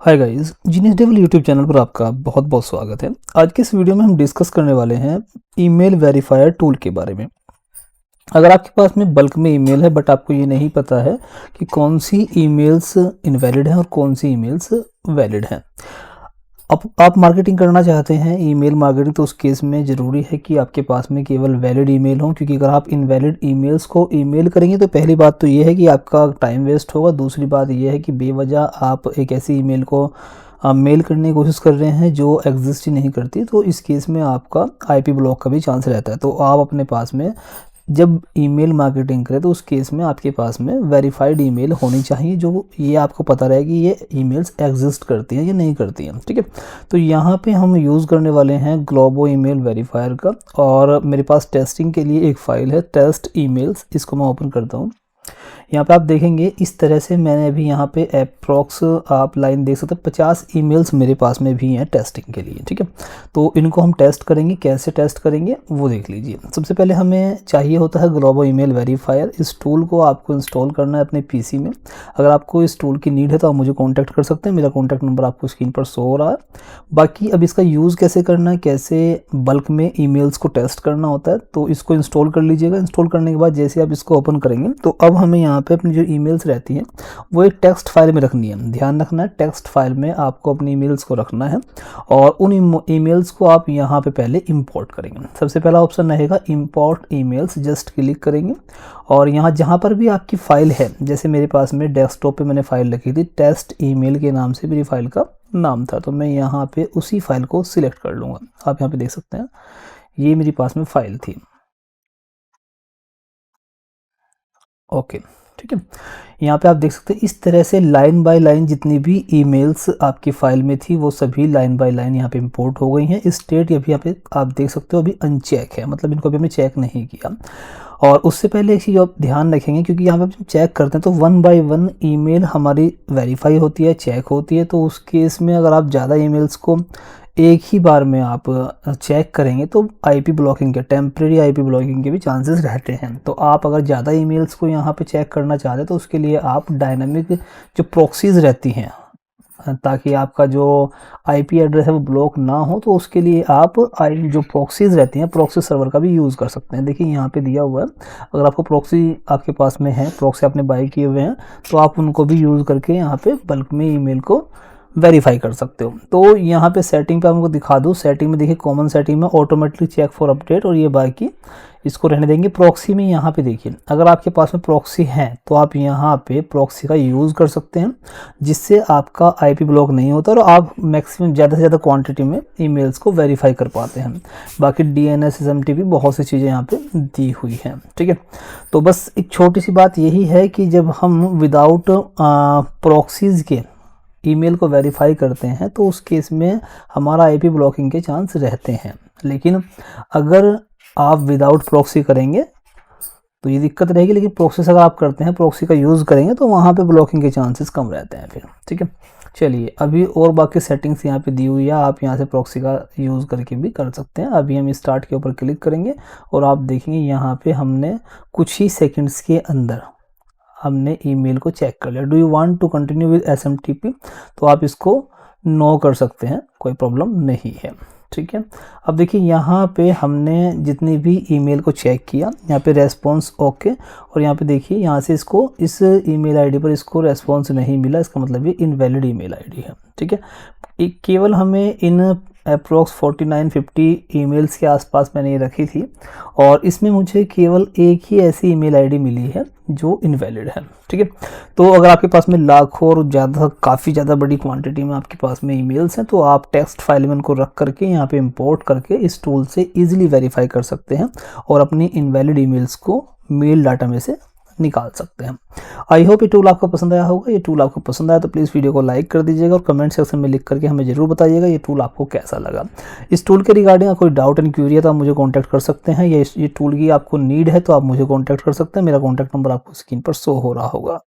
Hi guys, genius devil YouTube channel पर आपका बहुत बहुत स्वागत है। आज के इस वीडियो में हम डिस्कस करने वाले हैं ईमेल वेरीफायर टूल के बारे में। अगर आपके पास में बल्क में ईमेल है बट आपको ये नहीं पता है कि कौन सी ईमेल्स इनवैलिड हैं और कौन सी ईमेल्स वैलिड हैं। अब आप मार्केटिंग करना चाहते हैं ईमेल मार्केटिंग, तो उस केस में ज़रूरी है कि आपके पास में केवल वैलिड ईमेल हो, क्योंकि अगर आप इनवैलिड ईमेल्स को ईमेल करेंगे तो पहली बात तो ये है कि आपका टाइम वेस्ट होगा। दूसरी बात ये है कि बेवजह आप एक ऐसी ईमेल को मेल करने की कोशिश कर रहे हैं जो एग्जिस्ट ही नहीं करती, तो इस केस में आपका आईपी ब्लॉक का भी चांस रहता है। तो आप अपने पास में जब ईमेल मार्केटिंग करें तो उस केस में आपके पास में वेरीफाइड ईमेल होनी चाहिए, जो ये आपको पता रहे कि ये ईमेल्स एग्जिस्ट करती हैं या नहीं करती हैं। ठीक है, तो यहाँ पे हम यूज़ करने वाले हैं ग्लोबो ईमेल वेरीफायर का, और मेरे पास टेस्टिंग के लिए एक फ़ाइल है टेस्ट ईमेल्स। इसको मैं ओपन करता हूँ। यहाँ पे आप देखेंगे इस तरह से मैंने अभी यहाँ पे अप्रॉक्स आप लाइन देख सकते हैं 50 ईमेल्स मेरे पास में भी हैं टेस्टिंग के लिए। ठीक है, तो इनको हम टेस्ट करेंगे। कैसे टेस्ट करेंगे वो देख लीजिए। सबसे पहले हमें चाहिए होता है ग्लोबो ईमेल वेरीफायर। इस टूल को आपको इंस्टॉल करना है अपने पीसी में। अगर आपको इस टूल की नीड है तो आप मुझे कॉन्टैक्ट कर सकते हैं। मेरा कॉन्टैक्ट नंबर आपको स्क्रीन पर शो हो रहा है। बाकी अब इसका यूज़ कैसे करना है, कैसे बल्क में ईमेल्स को टेस्ट करना होता है, तो इसको इंस्टॉल कर लीजिएगा। इंस्टॉल करने के बाद जैसे आप इसको ओपन करेंगे तो अब हमें यहाँ पे अपनी जो ईमेल्स रहती हैं वो एक टेक्स्ट फाइल में रखनी है। ध्यान रखना है, टेक्स्ट फाइल में आपको अपनी ईमेल्स को रखना है और उन ईमेल्स को आप यहाँ पे पहले इंपोर्ट करेंगे। सबसे पहला ऑप्शन रहेगा इंपोर्ट ईमेल्स, जस्ट क्लिक करेंगे और यहाँ जहाँ पर भी आपकी फ़ाइल है, जैसे मेरे पास में डेस्कटॉप पे मैंने फ़ाइल रखी थी टेस्ट ईमेल के नाम से मेरी फ़ाइल का नाम था, तो मैं यहाँ पे उसी फाइल को सिलेक्ट कर लूँगा। आप यहाँ पे देख सकते हैं ये मेरे पास में फ़ाइल थी। ओके, ठीक है, यहाँ पे आप देख सकते हैं इस तरह से लाइन बाय लाइन जितनी भी ईमेल्स आपकी फ़ाइल में थी वो सभी लाइन बाय लाइन यहाँ पे इंपोर्ट हो गई हैं। स्टेट अभी यहाँ पे आप देख सकते हो अभी अनचेक है, मतलब इनको अभी हमने चेक नहीं किया। और उससे पहले एक चीज़ आप ध्यान रखेंगे, क्योंकि यहाँ पे जब चेक करते हैं तो वन बाय वन ईमेल हमारी वेरीफाई होती है, चेक होती है। तो उस केस में अगर आप ज़्यादा ईमेल्स को एक ही बार में आप चेक करेंगे तो आईपी ब्लॉकिंग के, टेम्प्रेरी आईपी ब्लॉकिंग के भी चांसेस रहते हैं। तो आप अगर ज़्यादा ईमेल्स को यहाँ पे चेक करना चाहते हैं तो उसके लिए आप डायनामिक जो प्रॉक्सीज़ रहती हैं, ताकि आपका जो आईपी एड्रेस है वो ब्लॉक ना हो, तो उसके लिए आप जो प्रॉक्सीज़ रहती हैं प्रॉक्सी सर्वर का भी यूज़ कर सकते हैं। देखिए यहाँ पे दिया हुआ है, अगर आपको प्रॉक्सी आपके पास में है, प्रॉक्सी आपने बाय किए हुए हैं, तो आप उनको भी यूज़ करके यहाँ पे बल्क में ईमेल को वेरीफाई कर सकते हो। तो यहाँ पे सेटिंग पे आपको दिखा दूँ, सेटिंग में देखिए कॉमन सेटिंग में ऑटोमेटिकली चेक फॉर अपडेट, और ये बाकी इसको रहने देंगे। प्रॉक्सी में यहाँ पे देखिए अगर आपके पास में प्रॉक्सी है तो आप यहाँ पे प्रॉक्सी का यूज़ कर सकते हैं, जिससे आपका आईपी ब्लॉक नहीं होता और आप मैक्सिमम ज़्यादा से ज़्यादा क्वांटिटी में ईमेल्स को वेरीफाई कर पाते हैं। बाकी डीएनएस एसएमटीपी बहुत सी चीज़ें यहाँ पे दी हुई हैं। ठीक है, तो बस एक छोटी सी बात यही है कि जब हम विदाउट प्रॉक्सीज़ के ईमेल को वेरीफाई करते हैं तो उस केस में हमारा आईपी ब्लॉकिंग के चांस रहते हैं। लेकिन अगर आप विदाउट प्रॉक्सी करेंगे तो ये दिक्कत रहेगी, लेकिन प्रॉक्सी अगर आप करते हैं, प्रॉक्सी का यूज़ करेंगे तो वहाँ पे ब्लॉकिंग के चांसेस कम रहते हैं फिर। ठीक है, चलिए अभी और बाकी सेटिंग्स यहाँ पे दी हुई है, आप यहाँ से प्रॉक्सी का यूज़ करके भी कर सकते हैं। अभी हम स्टार्ट के ऊपर क्लिक करेंगे और आप देखेंगे यहाँ पे हमने कुछ ही सेकेंड्स के अंदर हमने ईमेल को चेक कर लिया। Do you want to continue with SMTP, तो आप इसको नो कर सकते हैं, कोई प्रॉब्लम नहीं है। ठीक है, अब देखिए यहाँ पे हमने जितनी भी ईमेल को चेक किया, यहाँ पे रेस्पॉन्स ओके, और यहाँ पे देखिए यहाँ से इसको इस ईमेल आईडी पर इसको रेस्पॉन्स नहीं मिला, इसका मतलब ये इनवैलिड ईमेल आईडी है। ठीक है, केवल हमें इन अप्रोक्स 49-50 ईमेल्स के आसपास मैंने ये रखी थी और इसमें मुझे केवल एक ही ऐसी ईमेल आईडी मिली है जो इनवैलिड है। ठीक है, तो अगर आपके पास में लाखों और ज़्यादा काफ़ी ज़्यादा बड़ी क्वांटिटी में आपके पास में ईमेल्स हैं, तो आप टेक्स्ट फाइल में उनको रख करके यहाँ पे इंपोर्ट करके इस टूल से इजीली वेरीफाई कर सकते हैं और अपनी इनवैलिड ईमेल्स को मेल डाटा में से निकाल सकते हैं। आई होप ये टूल आपको पसंद आया होगा। ये टूल आपको पसंद आया तो प्लीज़ वीडियो को लाइक कर दीजिएगा और कमेंट सेक्शन में लिख करके हमें ज़रूर बताइएगा ये टूल आपको कैसा लगा। इस टूल के रिगार्डिंग कोई डाउट एंड क्यूरी है तो आप मुझे कॉन्टैक्ट कर सकते हैं, या ये टूल की आपको नीड है तो आप मुझे कॉन्टैक्ट कर सकते हैं। मेरा कॉन्टैक्ट नंबर आपको स्क्रीन पर शो हो रहा होगा।